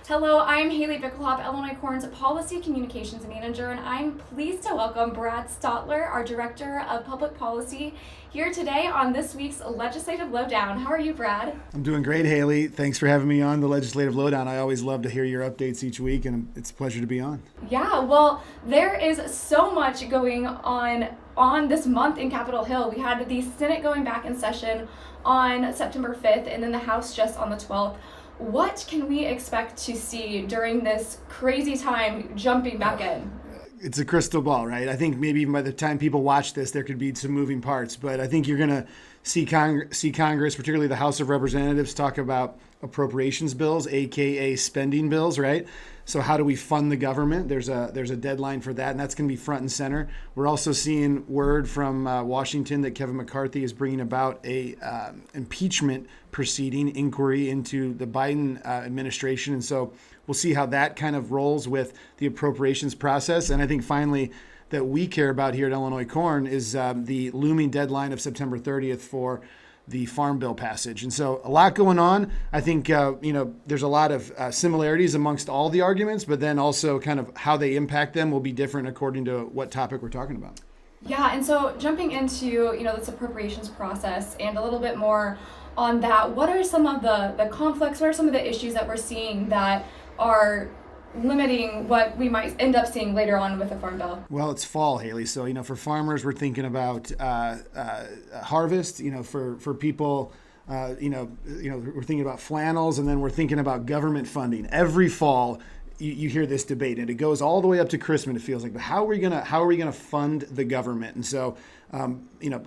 Hello, I'm Haley Bickelhop, Illinois Corn's Policy Communications Manager, and I'm pleased to welcome Brad Stotler, our Director of Public Policy, here today on this week's Legislative Lowdown. How are you, Brad? I'm doing great, Haley. Thanks for having me on the Legislative Lowdown. I always love to hear your updates each week, and it's a pleasure to be on. Yeah, well, there is so much going on this month in Capitol Hill. We had the Senate going back in session on September 5th, and then the House just on the 12th. What can we expect to see during this crazy time jumping back in? It's a crystal ball, right? I think maybe even by the time people watch this, there could be some moving parts. But I think you're going to see Congress, particularly the House of Representatives, talk about appropriations bills, aka spending bills, right? So how do we fund the government? There's a deadline for that, and that's going to be front and center. We're also seeing word from Washington that Kevin McCarthy is bringing about a impeachment proceeding inquiry into the Biden administration, and so we'll see how that kind of rolls with the appropriations process. And I think finally that we care about here at Illinois Corn is the looming deadline of September 30th for the Farm Bill passage. And so a lot going on. I think, there's a lot of similarities amongst all the arguments, but then also kind of how they impact them will be different according to what topic we're talking about. Yeah, and so jumping into, this appropriations process and a little bit more on that, what are some of the conflicts, what are some of the issues that we're seeing that are limiting what we might end up seeing later on with the Farm Bill? Well, it's fall, Haley. So, for farmers, we're thinking about harvest. For people, we're thinking about flannels, and then we're thinking about government funding. Every fall, you hear this debate, and it goes all the way up to Christmas. It feels like, but how are we gonna fund the government? And so,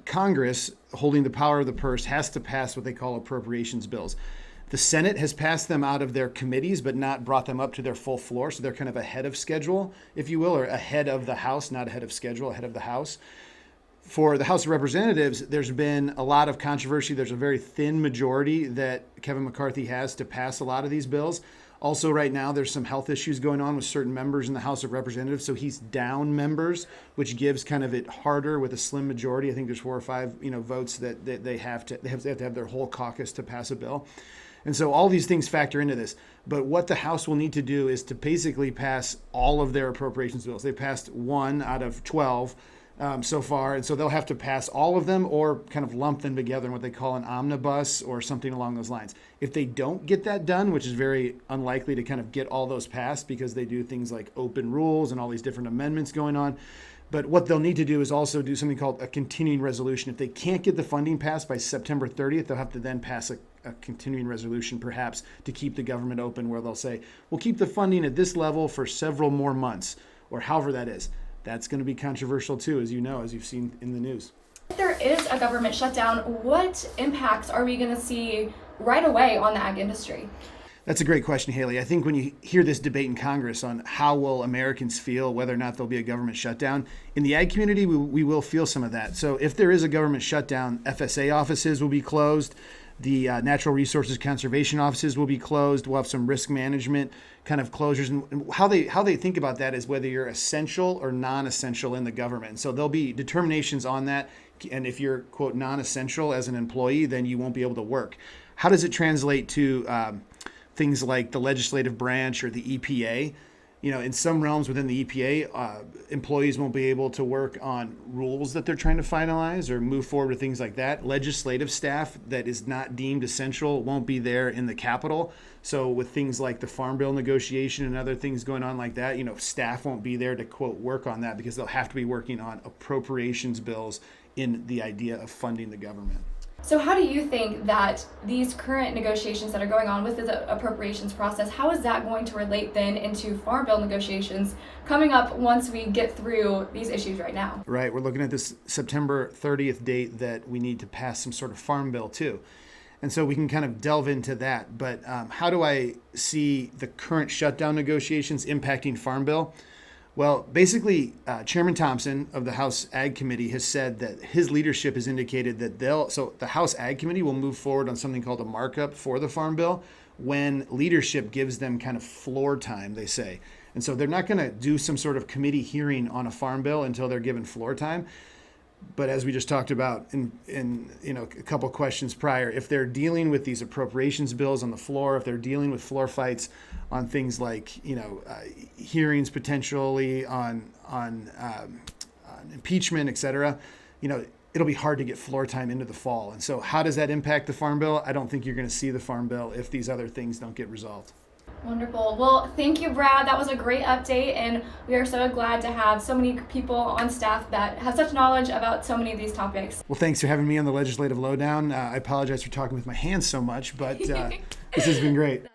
Congress, holding the power of the purse, has to pass what they call appropriations bills. The Senate has passed them out of their committees, but not brought them up to their full floor. So they're kind of ahead of schedule, if you will, or ahead of the House, not ahead of schedule, ahead of the House. For the House of Representatives, there's been a lot of controversy. There's a very thin majority that Kevin McCarthy has to pass a lot of these bills. Also, right now, there's some health issues going on with certain members in the House of Representatives. So he's down members, which gives kind of it harder with a slim majority. I think there's 4 or 5, votes that they have to have their whole caucus to pass a bill. And so all these things factor into this. But what the House will need to do is to basically pass all of their appropriations bills. They passed 1 out of 12 so far. And so they'll have to pass all of them or kind of lump them together in what they call an omnibus or something along those lines. If they don't get that done, which is very unlikely to kind of get all those passed because they do things like open rules and all these different amendments going on. But what they'll need to do is also do something called a continuing resolution. If they can't get the funding passed by September 30th, they'll have to then pass a continuing resolution perhaps to keep the government open, where they'll say, we'll keep the funding at this level for several more months, or however that is. That's going to be controversial too, as you know, as you've seen in the news. If there is a government shutdown, what impacts are we going to see right away on the ag industry? That's a great question, Haley. I think when you hear this debate in Congress on how will Americans feel, whether or not there'll be a government shutdown, in the ag community, we will feel some of that. So if there is a government shutdown, FSA offices will be closed. The natural resources conservation offices will be closed. We'll have some risk management kind of closures. And how they think about that is whether you're essential or non-essential in the government. So there'll be determinations on that. And if you're, quote, non-essential as an employee, then you won't be able to work. How does it translate to things like the legislative branch or the EPA? In some realms within the EPA, employees won't be able to work on rules that they're trying to finalize or move forward with things like that. Legislative staff that is not deemed essential won't be there in the Capitol. So with things like the Farm Bill negotiation and other things going on like that, staff won't be there to, quote, work on that because they'll have to be working on appropriations bills in the idea of funding the government. So how do you think that these current negotiations that are going on with the appropriations process, how is that going to relate then into Farm Bill negotiations coming up once we get through these issues right now? Right. We're looking at this September 30th date that we need to pass some sort of Farm Bill too. And so we can kind of delve into that. But how do I see the current shutdown negotiations impacting Farm Bill? Well, basically, Chairman Thompson of the House Ag Committee has said that his leadership has indicated that the House Ag Committee will move forward on something called a markup for the Farm Bill when leadership gives them kind of floor time, they say. And so they're not going to do some sort of committee hearing on a Farm Bill until they're given floor time. But as we just talked about in a couple questions prior, if they're dealing with these appropriations bills on the floor, if they're dealing with floor fights on things like hearings potentially on impeachment, et cetera, it'll be hard to get floor time into the fall. And so how does that impact the Farm Bill? I don't think you're going to see the Farm Bill if these other things don't get resolved. Wonderful. Well, thank you, Brad. That was a great update, and we are so glad to have so many people on staff that have such knowledge about so many of these topics. Well, thanks for having me on the Legislative Lowdown. I apologize for talking with my hands so much, but this has been great.